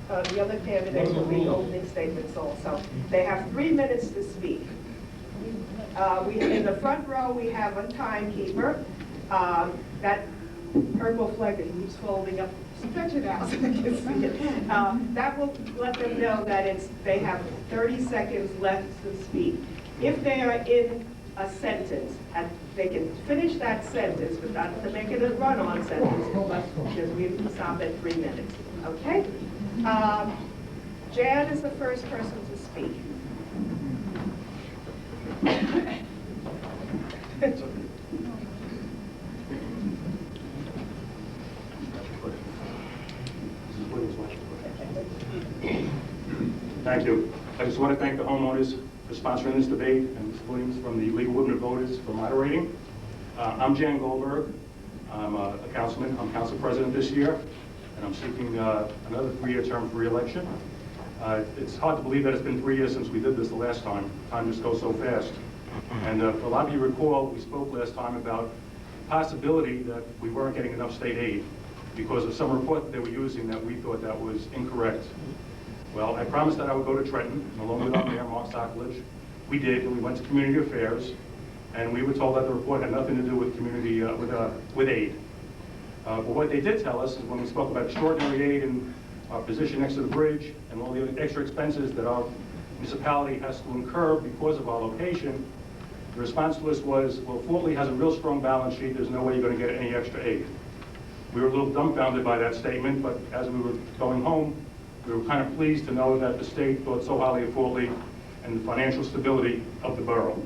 The other candidates will read opening statements also. They have 3 minutes to speak. In the front row, we have a timekeeper. That purple flag that keeps folding up, stretch it out so I can see it. That will let them know that they have 30 seconds left to speak. If they are in a sentence, and they can finish that sentence, but not to make it a run-on sentence, because we stop at 3 minutes. Okay? Jan is the first person to speak. Thank you. I just want to thank the homeowners for sponsoring this debate and Ms. Williams from the League of Women Voters for moderating. I'm Jan Goldberg. I'm a councilman. I'm council president this year, and I'm seeking another 3-year term for re-election. It's hard to believe that it's been 3 years since we did this the last time. Time just goes so fast. And for a lot of you recall, we spoke last time about the possibility that we weren't getting enough state aid because of some report that they were using that we thought that was incorrect. Well, I promised that I would go to Trenton, and along with our mayor, Mark Sokolich, we did, and we went to community affairs, and we were told that the report had nothing to do with community, with aid. But what they did tell us is when we spoke about extraordinary aid and our position next to the bridge and all the extra expenses that our municipality has to incur because of our location, the response to us was, well, Fort Lee has a real strong balance sheet, there's no way you're going to get any extra aid. We were a little dumbfounded by that statement, but as we were going home, we were kind of pleased to know that the state thought so highly of Fort Lee and the financial stability of the borough.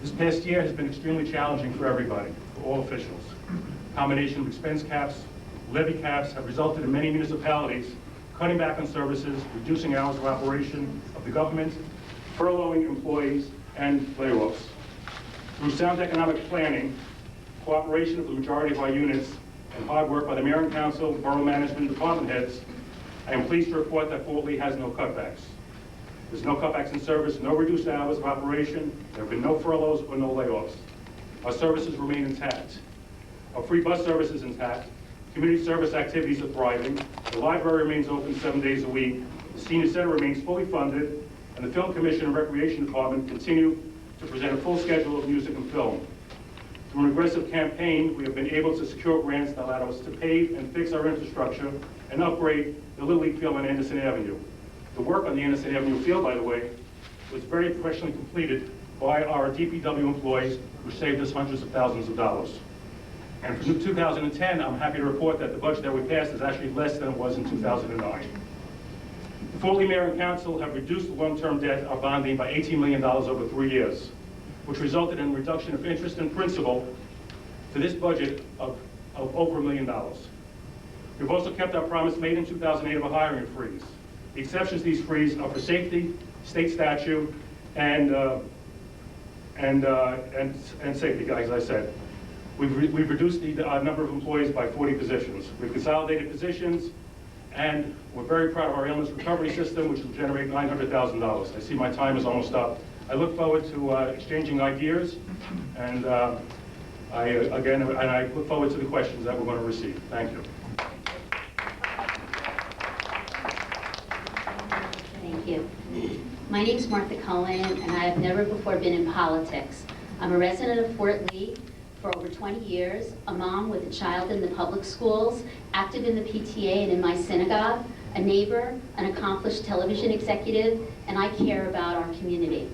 This past year has been extremely challenging for everybody, for all officials. A combination of expense caps, levy caps have resulted in many municipalities cutting back on services, reducing hours of operation of the government, furloughing employees, and layoffs. Through sound economic planning, cooperation of the majority of our units, and hard work by the mayor and council, borough management, and department heads, I am pleased to report that Fort Lee has no cutbacks. There's no cutbacks in service, no reduced hours of operation, there have been no furloughs or no layoffs. Our services remain intact. Our free bus service is intact. Community service activities are thriving. The library remains open 7 days a week. The senior center remains fully funded. And the Film Commission and Recreation Department continue to present a full schedule of music and film. Through an aggressive campaign, we have been able to secure grants that allow us to pave and fix our infrastructure and upgrade the Little League field on Anderson Avenue. The work on the Anderson Avenue field, by the way, was very professionally completed by our DPW employees, who saved us hundreds of thousands of dollars. And for 2010, I'm happy to report that the budget that we passed is actually less than it was in 2009. The Fort Lee Mayor and Council have reduced the long-term debt, our bonding, by $18 million over 3 years, which resulted in a reduction of interest and principal to this budget of over $1 million. We've also kept our promise made in 2008 of a hiring freeze. The exceptions to these freezes are for safety, state statute, and safety, as I said. We've reduced the number of employees by 40 positions. We've consolidated positions, and we're very proud of our illness recovery system, which will generate $900,000. I see my time is almost up. I look forward to exchanging ideas, and I look forward to the questions that we're going to receive. Thank you. Thank you. My name is Martha Cohen, and I have never before been in politics. I'm a resident of Fort Lee for over 20 years, a mom with a child in the public schools, active in the PTA and in my synagogue, a neighbor, an accomplished television executive, and I care about our community.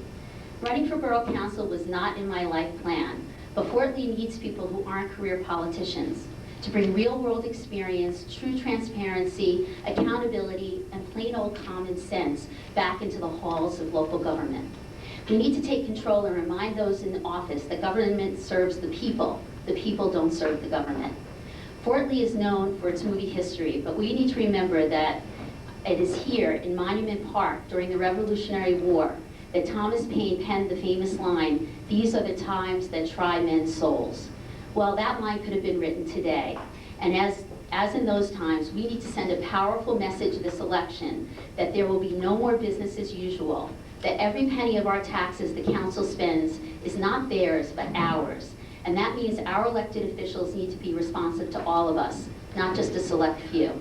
Running for Borough Council was not in my life plan, but Fort Lee needs people who aren't career politicians to bring real-world experience, true transparency, accountability, and plain old common sense back into the halls of local government. We need to take control and remind those in office that government serves the people don't serve the government. Fort Lee is known for its movie history, but we need to remember that it is here in Monument Park during the Revolutionary War that Thomas Paine penned the famous line, "These are the times that try men's souls." Well, that line could have been written today. And as in those times, we need to send a powerful message this election that there will be no more business as usual, that every penny of our taxes the council spends is not theirs, but ours. And that means our elected officials need to be responsive to all of us, not just a select few.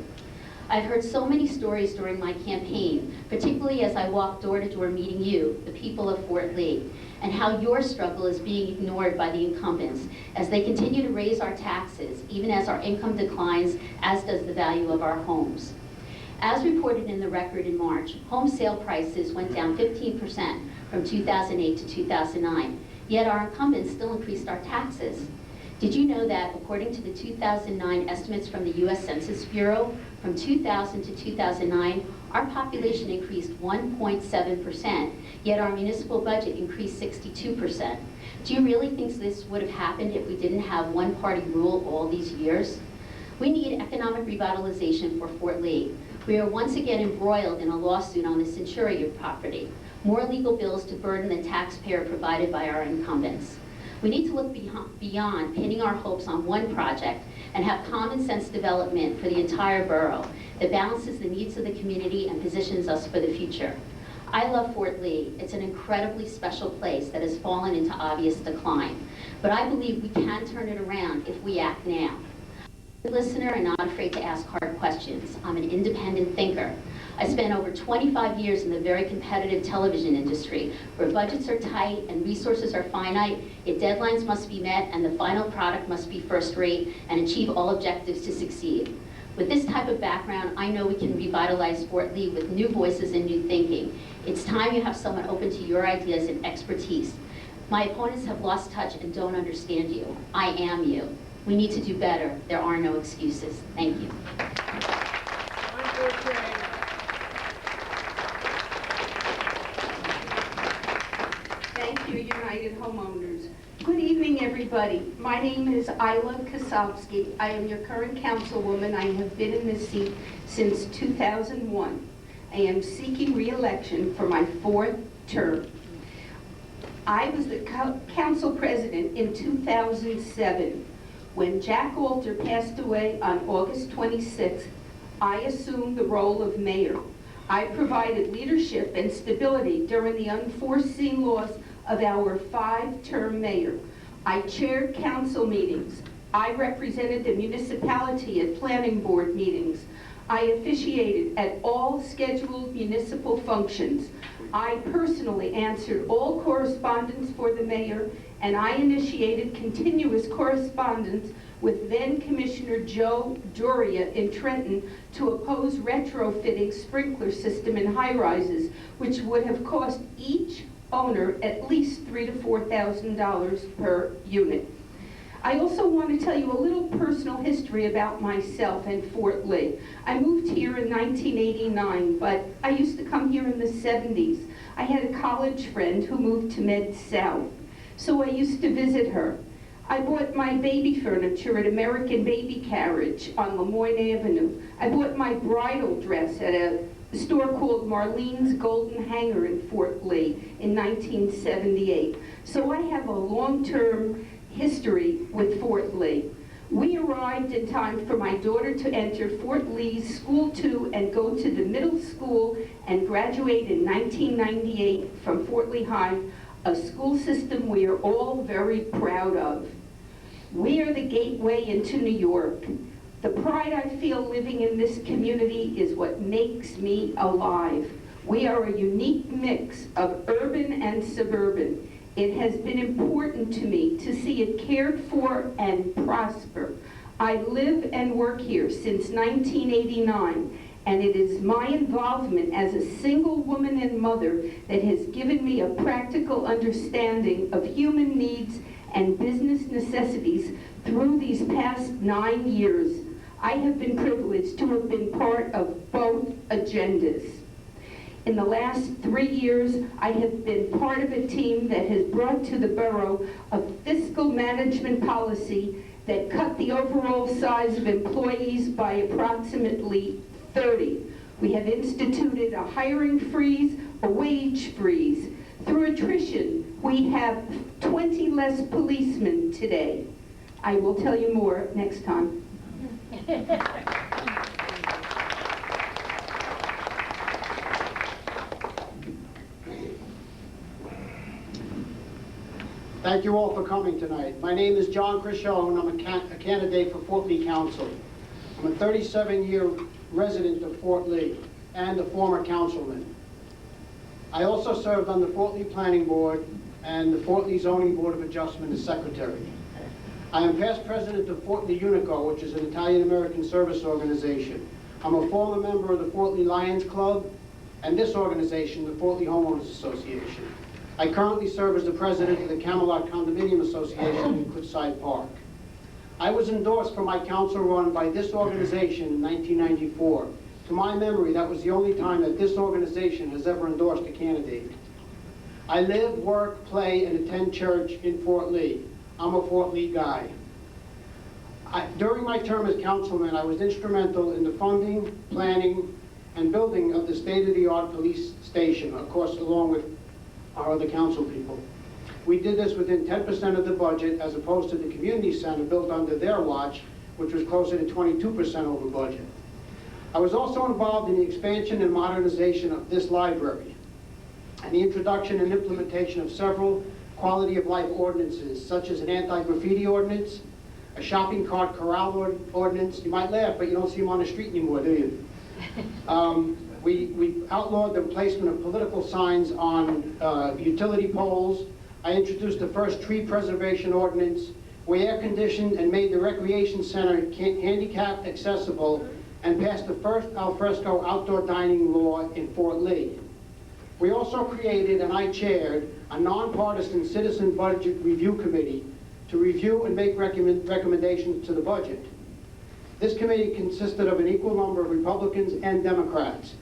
I've heard so many stories during my campaign, particularly as I walk door to door meeting you, the people of Fort Lee, and how your struggle is being ignored by the incumbents as they continue to raise our taxes, even as our income declines, as does the value of our homes. As reported in the record in March, home sale prices went down 15% from 2008 to 2009, yet our incumbents still increased our taxes. Did you know that according to the 2009 estimates from the U.S. Census Bureau, from 2000 to 2009, our population increased 1.7%, yet our municipal budget increased 62%. Do you really think this would have happened if we didn't have one-party rule all these years? We need economic revitalization for Fort Lee. We are once again embroiled in a lawsuit on the Centurion property, more legal bills to burden the taxpayer provided by our incumbents. We need to look beyond pinning our hopes on one project and have common sense development for the entire borough that balances the needs of the community and positions us for the future. I love Fort Lee. It's an incredibly special place that has fallen into obvious decline. But I believe we can turn it around if we act now. I'm a listener and not afraid to ask hard questions. I'm an independent thinker. I spent over 25 years in the very competitive television industry, where budgets are tight and resources are finite, yet deadlines must be met and the final product must be first rate and achieve all objectives to succeed. With this type of background, I know we can revitalize Fort Lee with new voices and new thinking. It's time you have someone open to your ideas and expertise. My opponents have lost touch and don't understand you. I am you. We need to do better. There are no excuses. Thank you. Thank you, United Homeowners. Good evening, everybody. My name is Isla Kosovsky. I am your current councilwoman. I have been in this seat since 2001. I am seeking re-election for my 4th term. I was the council president in 2007. When Jack Alter passed away on August 26th, I assumed the role of mayor. I provided leadership and stability during the unforeseen loss of our 5-term mayor. I chaired council meetings. I represented the municipality at planning board meetings. I officiated at all scheduled municipal functions. I personally answered all correspondence for the mayor, and I initiated continuous correspondence with then Commissioner Joe Doria in Trenton to oppose retrofitting sprinkler system in high-rises, which would have cost each owner at least $3,000 to $4,000 per unit. I also want to tell you a little personal history about myself and Fort Lee. I moved here in 1989, but I used to come here in the 70s. I had a college friend who moved to Mid-South, so I used to visit her. I bought my baby furniture at American Baby Carriage on Lemoyne Avenue. I bought my bridal dress at a store called Marlene's Golden Hanger in Fort Lee in 1978. So I have a long-term history with Fort Lee. We arrived in time for my daughter to enter Fort Lee's School 2 and go to the middle school and graduate in 1998 from Fort Lee High, a school system we are all very proud of. We are the gateway into New York. The pride I feel living in this community is what makes me alive. We are a unique mix of urban and suburban. It has been important to me to see it cared for and prosper. I live and work here since 1989, and it is my involvement as a single woman and mother that has given me a practical understanding of human needs and business necessities through these past 9 years. I have been privileged to have been part of both agendas. In the last 3 years, I have been part of a team that has brought to the borough a fiscal management policy that cut the overall size of employees by approximately 30. We have instituted a hiring freeze, a wage freeze. Through attrition, we have 20 less policemen today. I will tell you more next time. Thank you all for coming tonight. My name is John Crichot, and I'm a candidate for Fort Lee Council. I'm a 37-year resident of Fort Lee and a former councilman. I also served on the Fort Lee Planning Board and the Fort Lee Zoning Board of Adjustment as secretary. I am past president of Fort Lee Unico, which is an Italian-American service organization. I'm a former member of the Fort Lee Lions Club and this organization, the Fort Lee Homeowners Association. I currently serve as the president of the Camelot Condominium Association in Cliffside Park. I was endorsed for my council run by this organization in 1994. To my memory, that was the only time that this organization has ever endorsed a candidate. I live, work, play, and attend church in Fort Lee. I'm a Fort Lee guy. During my term as councilman, I was instrumental in the funding, planning, and building of the state-of-the-art police station, of course, along with our other council people. We did this within 10% of the budget, as opposed to the community center built under their watch, which was closer to 22% over budget. I was also involved in the expansion and modernization of this library, and the introduction and implementation of several quality of life ordinances, such as an anti-graffiti ordinance, a shopping cart corral ordinance. You might laugh, but you don't see them on the street anymore, do you? We outlawed the placement of political signs on utility poles. I introduced the first tree preservation ordinance. We air-conditioned and made the recreation center handicap accessible and passed the first al fresco outdoor dining law in Fort Lee. We also created, and I chaired, a nonpartisan citizen budget review committee to review and make recommendations to the budget. This committee consisted of an equal number of Republicans and Democrats.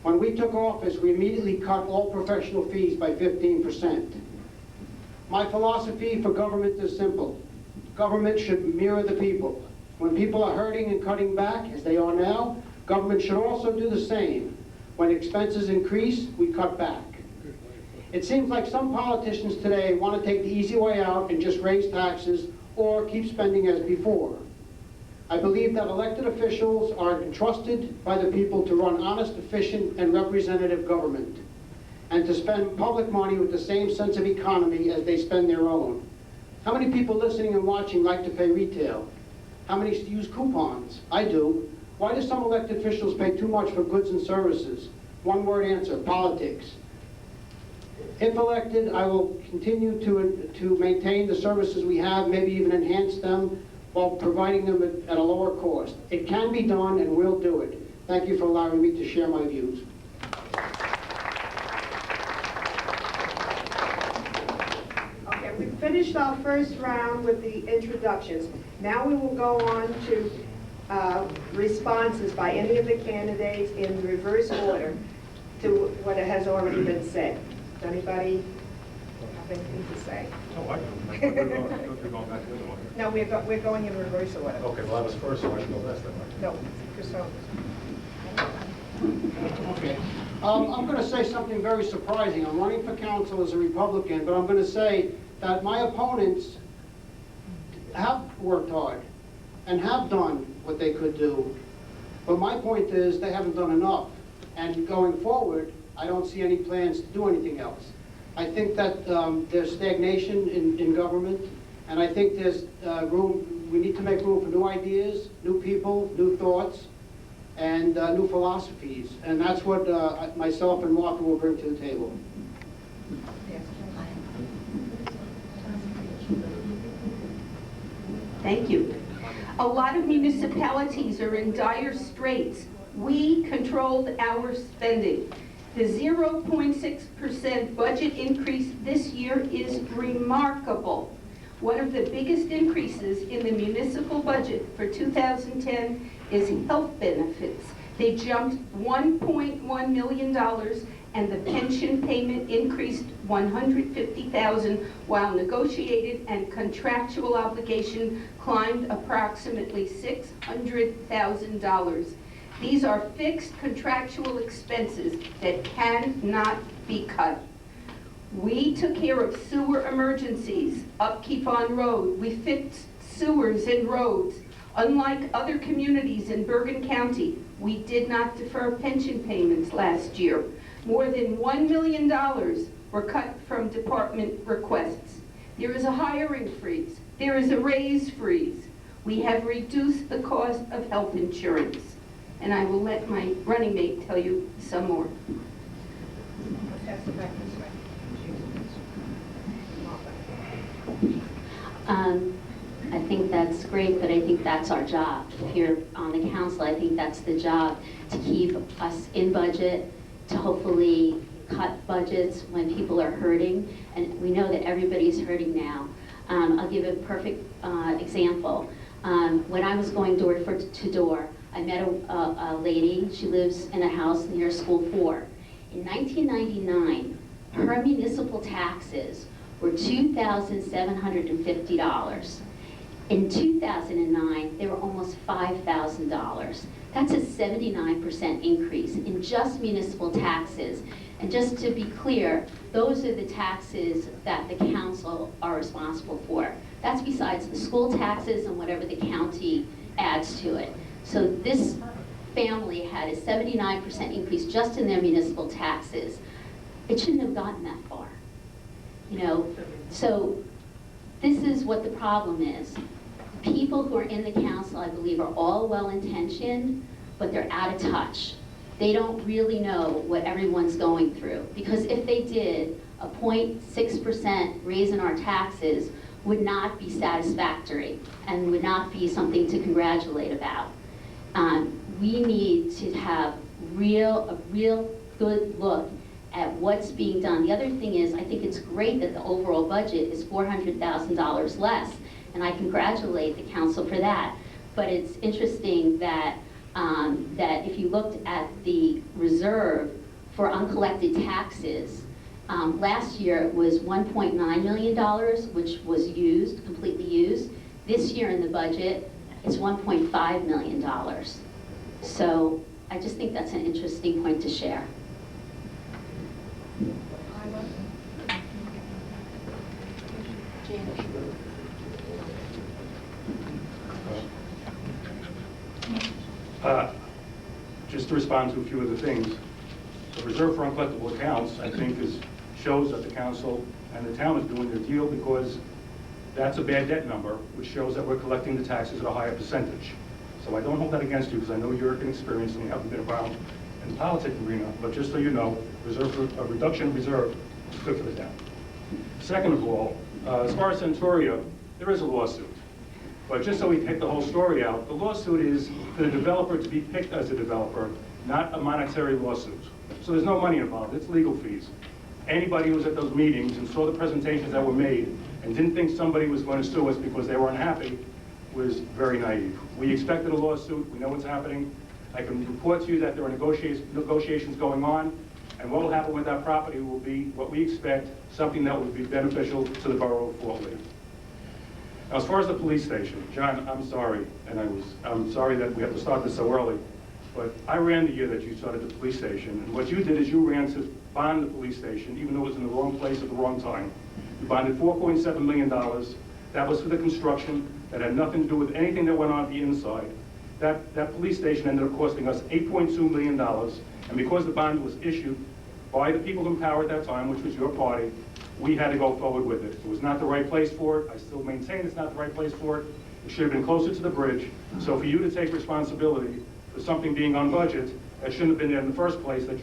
When we took office, we immediately cut all professional fees by 15%. My philosophy for government is simple. Government should mirror the people. When people are hurting and cutting back, as they are now, government should also do the same. When expenses increase, we cut back. It seems like some politicians today want to take the easy way out and just raise taxes or keep spending as before. I believe that elected officials are entrusted by the people to run honest, efficient, and representative government, and to spend public money with the same sense of economy as they spend their own. How many people listening and watching like to pay retail? How many use coupons? I do. Why do some elected officials pay too much for goods and services? One word answer: politics. If elected, I will continue to maintain the services we have, maybe even enhance them, while providing them at a lower cost. It can be done, and we'll do it. Thank you for allowing me to share my views. Okay, we finished our first round with the introductions. Now we will go on to responses by any of the candidates in reverse order to what has already been said. Does anybody have anything to say? Oh, I do. We're going back to the other one. No, we're going in reverse order. Okay, well, I was first, so I should go last then, right? No, Christoph. Okay. I'm going to say something very surprising. I'm running for council as a Republican, but I'm going to say that my opponents have worked hard and have done what they could do. But my point is they haven't done enough. And going forward, I don't see any plans to do anything else. I think that there's stagnation in government, and I think there's we need to make room for new ideas, new people, new thoughts, and new philosophies. And that's what myself and Martha will bring to the table. Thank you. A lot of municipalities are in dire straits. We controlled our spending. The 0.6% budget increase this year is remarkable. One of the biggest increases in the municipal budget for 2010 is health benefits. They jumped $1.1 million, and the pension payment increased $150,000, while negotiated and contractual obligation climbed approximately $600,000. These are fixed contractual expenses that cannot be cut. We took care of sewer emergencies, upkeep on road. We fixed sewers and roads. Unlike other communities in Bergen County, we did not defer pension payments last year. More than $1 million were cut from department requests. There is a hiring freeze. There is a raise freeze. We have reduced the cost of health insurance. and I will let my running mate tell you some more. Pass it back this way. I think that's great, but I think that's our job. Here on the council, I think that's the job, to keep us in budget, to hopefully cut budgets when people are hurting, and we know that everybody's hurting now. I'll give a perfect example. When I was going door to door, I met a lady. She lives in a house near School 4. In 1999, her municipal taxes were $2,750. In 2009, they were almost $5,000. That's a 79% increase in just municipal taxes. And just to be clear, those are the taxes that the council are responsible for. That's besides the school taxes and whatever the county adds to it. So this family had a 79% increase just in their municipal taxes. It shouldn't have gotten that far, you know? So this is what the problem is. People who are in the council, I believe, are all well-intentioned, but they're out of touch. They don't really know what everyone's going through. Because if they did, a 0.6% raise in our taxes would not be satisfactory and would not be something to congratulate about. We need to have a real good look at what's being done. The other thing is, I think it's great that the overall budget is $400,000 less, and I congratulate the council for that. But it's interesting that that if you looked at the reserve for uncollected taxes, last year it was $1.9 million, which was used, completely used. This year in the budget, it's $1.5 million. So I just think that's an interesting point to share. Just to respond to a few of the things, the reserve for uncollectible accounts, I think, shows that the council and the town is doing their deal, because that's a bad debt number, which shows that we're collecting the taxes at a higher percentage. So I don't hold that against you, because I know you're inexperienced and you haven't been around in the politics arena, but just so you know, a reduction of reserve is good for the town. Second of all, as far as Centuria, there is a lawsuit. But just so we take the whole story out, the lawsuit is for the developer to be picked as a developer, not a monetary lawsuit. So there's no money involved, it's legal fees. Anybody who was at those meetings and saw the presentations that were made and didn't think somebody was going to sue us because they were unhappy was very naive. We expected a lawsuit, we know what's happening. I can report to you that there are negotiations going on, and what will happen with that property will be what we expect, something that will be beneficial to the borough of Fort Lee. Now, as far as the police station, John, I'm sorry, and I'm sorry that we have to start this so early, but I ran the year that you started the police station, and what you did is you ran to bond the police station, even though it was in the wrong place at the wrong time. You bonded $4.7 million. That was for the construction. That had nothing to do with anything that went on the inside. That police station ended up costing us $8.2 million, and because the bond was issued by the people in power at that time, which was your party, we had to go forward with it. It was not the right place for it. I still maintain it's not the right place for it. It should have been closer to the bridge. So for you to take responsibility for something being on budget that shouldn't have been there in the first place, that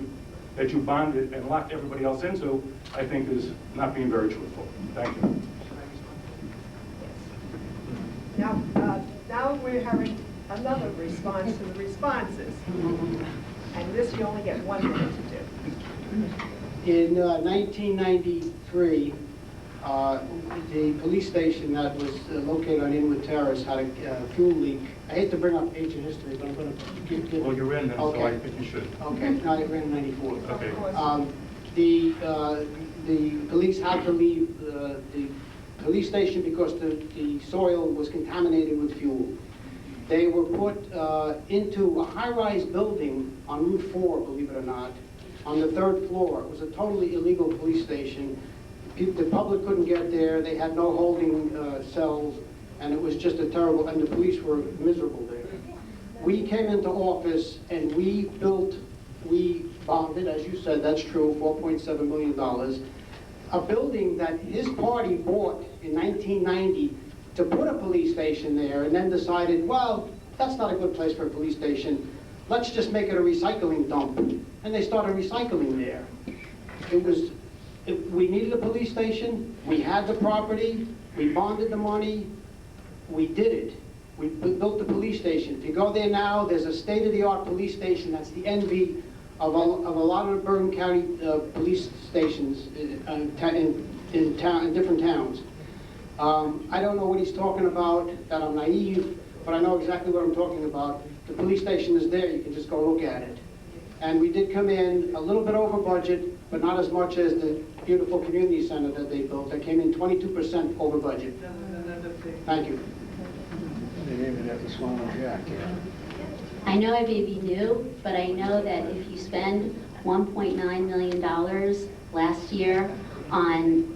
you bonded and locked everybody else into, I think is not being very truthful. Thank you. Now we're having another response to the responses. And this you only get 1 minute to do. In 1993, the police station that was located on Inwood Terrace had a fuel leak. I hate to bring up ancient history, but I'm going to give Well, you're in then, okay. so I think you should. Okay, no, I ran in 94. Okay. The police had to leave the police station because the soil was contaminated with fuel. They were put into a high-rise building on Route 4, believe it or not, on the 3rd floor. It was a totally illegal police station. The public couldn't get there. They had no holding cells, and it was just a terrible, and the police were miserable there. We came into office and we bonded, as you said, that's true, $4.7 million, a building that his party bought in 1990 to put a police station there, and then decided, well, that's not a good place for a police station. let's just make it a recycling dump. And they started recycling there. We needed a police station, we had the property, we bonded the money, we did it. We built the police station. If you go there now, there's a state-of-the-art police station that's the envy of a lot of the Bergen County police stations in different towns. I don't know what he's talking about, that I'm naive, but I know exactly what I'm talking about. The police station is there, you can just go look at it. And we did come in a little bit over budget, but not as much as the beautiful community center that they built. They came in 22% over budget. Thank you. They didn't even have to swallow Jack, yeah. I know I may be new, but I know that if you spend $1.9 million last year on,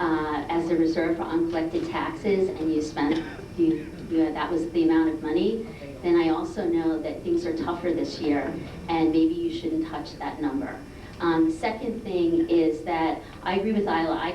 as a reserve for uncollected taxes, and you spent, that was the amount of money, then I also know that things are tougher this year, and maybe you shouldn't touch that number. The second thing is that I agree with Isla. I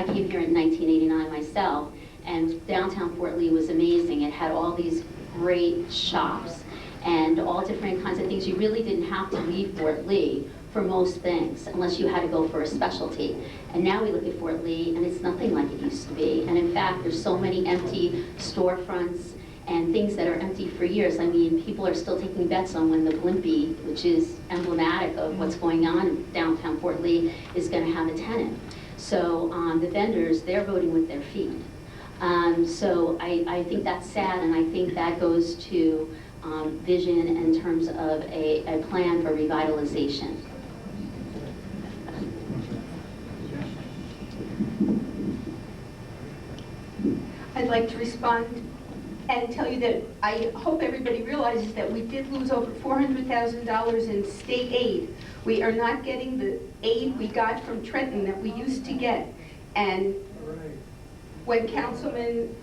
came here in 1989 myself, and downtown Fort Lee was amazing. It had all these great shops and all different kinds of things. You really didn't have to leave Fort Lee for most things, unless you had to go for a specialty. And now we look at Fort Lee, and it's nothing like it used to be. And in fact, there's so many empty storefronts and things that are empty for years. I mean, people are still taking bets on when the Blimpie, which is emblematic of what's going on in downtown Fort Lee, is going to have a tenant. So the vendors, they're voting with their feet. So I think that's sad, and I think that goes to vision in terms of a plan for revitalization. I'd like to respond and tell you that I hope everybody realizes that we did lose over $400,000 in state aid. We are not getting the aid we got from Trenton that we used to get. And when Councilman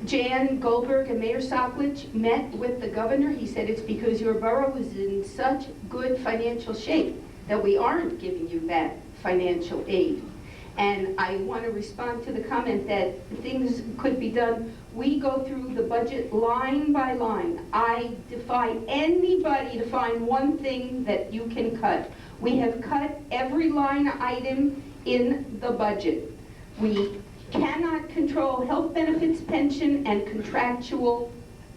Jan Goldberg and Mayor Sockledge met with the governor, he said it's because your borough is in such good financial shape that we aren't giving you that financial aid. And I want to respond to the comment that things could be done. We go through the budget line by line. I defy anybody to find one thing that you can cut. We have cut every line item in the budget. We cannot control health benefits, pension, and contractual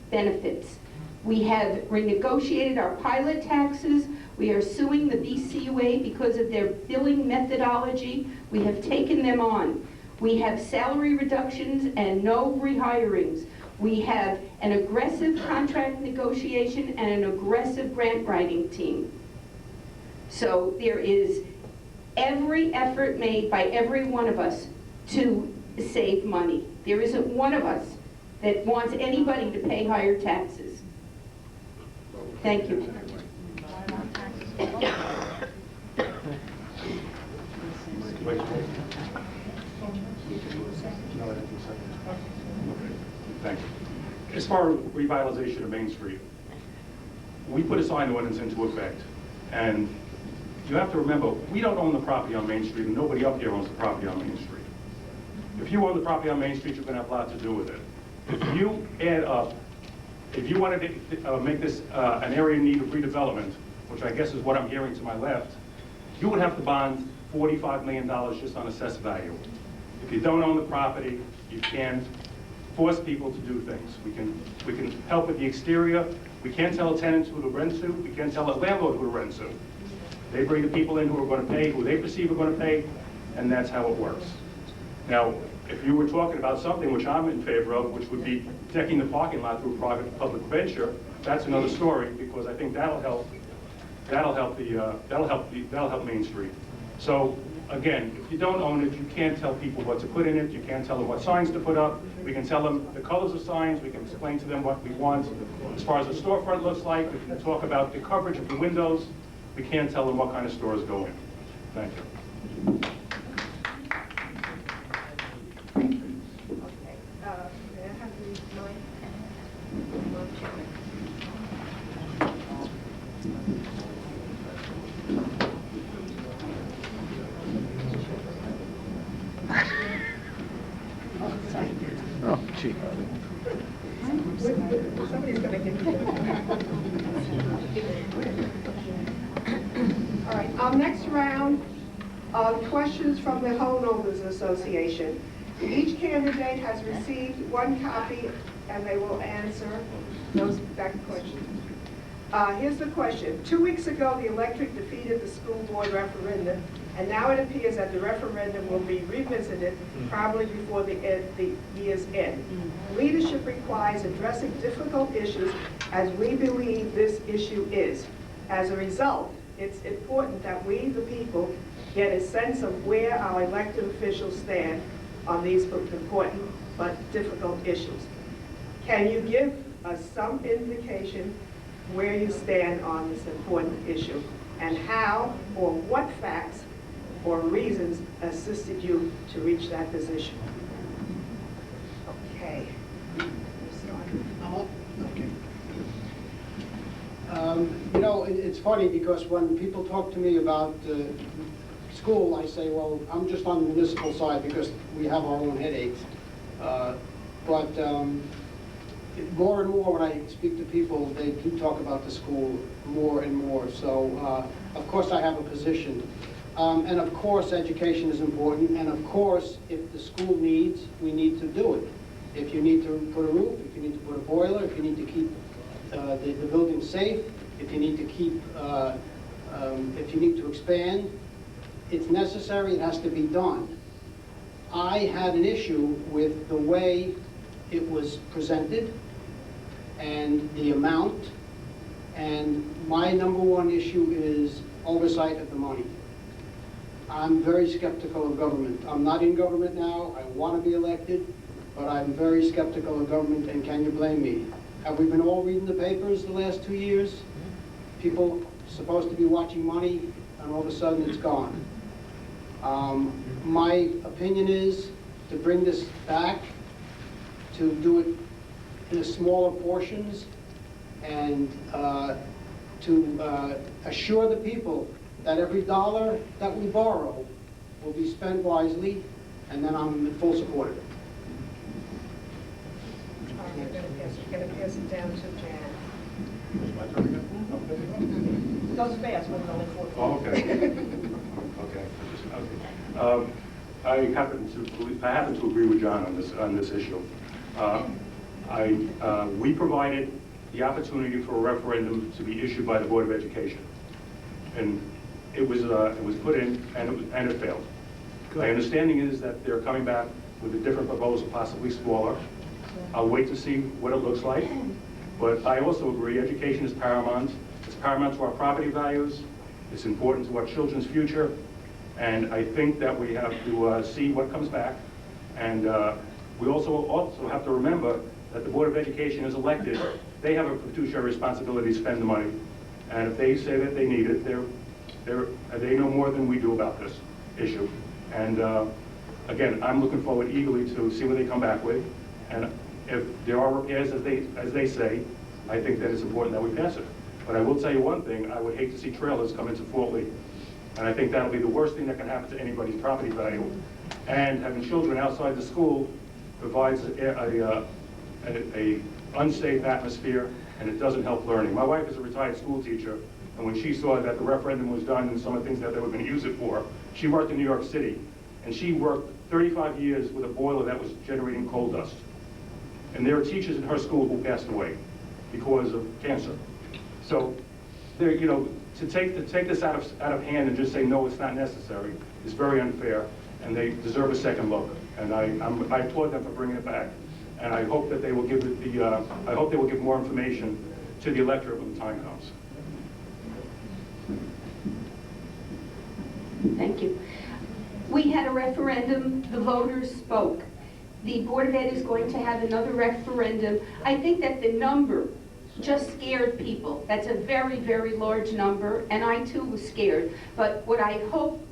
benefits. We have renegotiated our pilot taxes. We are suing the BCUA because of their billing methodology. We have taken them on. We have salary reductions and no rehirings. We have an aggressive contract negotiation and an aggressive grant writing team. So there is every effort made by every one of us to save money. There isn't one of us that wants anybody to pay higher taxes. Thank you. Wait. Thank you. As far as revitalization of Main Street, we put a sign ordinance into effect, and you have to remember, we don't own the property on Main Street, and nobody up here owns the property on Main Street. If you own the property on Main Street, you're going to have a lot to do with it. If you add up, if you wanted to make this an area in need of redevelopment, which I guess is what I'm hearing to my left, you would have to bond $45 million just on assessed value. If you don't own the property, you can't force people to do things. We can help with the exterior. We can't tell a tenant who to rent to. We can't tell a landlord who to rent to. They bring the people in who are going to pay, who they perceive are going to pay, and that's how it works. Now, if you were talking about something which I'm in favor of, which would be decking the parking lot through private-public venture, that's another story, because I think that'll help Main Street. So again, if you don't own it, you can't tell people what to put in it. You can't tell them what signs to put up. We can tell them the colors of signs. We can explain to them what we want. As far as the storefront looks like, we can talk about the coverage of the windows. We can't tell them what kind of stores go in. Thank you. Okay. May I have the mic? Oh, gee. Somebody's going to give me right, our next round of questions from the Homeowners Association. Each candidate has received one copy and they will answer that question. Here's the question. 2 weeks ago, the electorate defeated the school board referendum, and now it appears that the referendum will be revisited probably before the year's end. Leadership requires addressing difficult issues, as we believe this issue is. As a result, it's important that we, the people, get a sense of where our elected officials stand on these important but difficult issues. Can you give us some indication where you stand on this important issue and how or what facts or reasons assisted you to reach that position? Okay. Okay. You know, it's funny because when people talk to me about school, I say, well, I'm just on the municipal side because we have our own headaches. But more and more when I speak to people, they do talk about the school more and more. So, of course, I have a position. And of course, education is important. And of course, if the school needs, we need to do it. If you need to put a roof, if you need to put a boiler, if you need to keep the building safe, if you need to keep, if you need to expand, it's necessary, it has to be done. I had an issue with the way it was presented and the amount, and my number one issue is oversight of the money. I'm very skeptical of government. I'm not in government now, I want to be elected, but I'm very skeptical of government, and can you blame me? Have we been all reading the papers the last 2 years? People supposed to be watching money, and all of a sudden it's gone. My opinion is to bring this back, to do it in smaller portions, and to assure the people that every dollar that we borrow will be spent wisely, and then I'm in full support of it. You're going to pass it down to Jan. My turn again? Goes fast, but only 14. Oh, okay. Okay. I happen to agree with John on this issue. We provided the opportunity for a referendum to be issued by the Board of Education, and it was put in, and it failed. My understanding is that they're coming back with a different proposal, possibly smaller. I'll wait to see what it looks like, but I also agree education is paramount. It's paramount to our property values. It's important to our children's future. And I think that we have to see what comes back. And we also have to remember that the Board of Education is elected. They have a fiduciary responsibility to spend the money. And if they say that they need it, they know more than we do about this issue. And again, I'm looking forward eagerly to see what they come back with. And if there are repairs, as they say, I think that it's important that we pass it. But I will tell you one thing, I would hate to see trailers come into Fort Lee. And I think that'll be the worst thing that can happen to anybody's property value. And having children outside the school provides a unsafe atmosphere, and it doesn't help learning. My wife is a retired school teacher, and when she saw that the referendum was done and some of the things that they were going to use it for, she worked in New York City, and she worked 35 years with a boiler that was generating coal dust. And there are teachers in her school who passed away because of cancer. So, you know, to take this out of hand and just say no, it's not necessary is very unfair, and they deserve a second look. And I applaud them for bringing it back, and I hope that they will give it I hope they will give more information to the electorate when the time comes. Thank you. We had a referendum, the voters spoke. The Board of Ed is going to have another referendum. I think that the number just scared people. That's a very, very large number, and I too was scared. But what I hope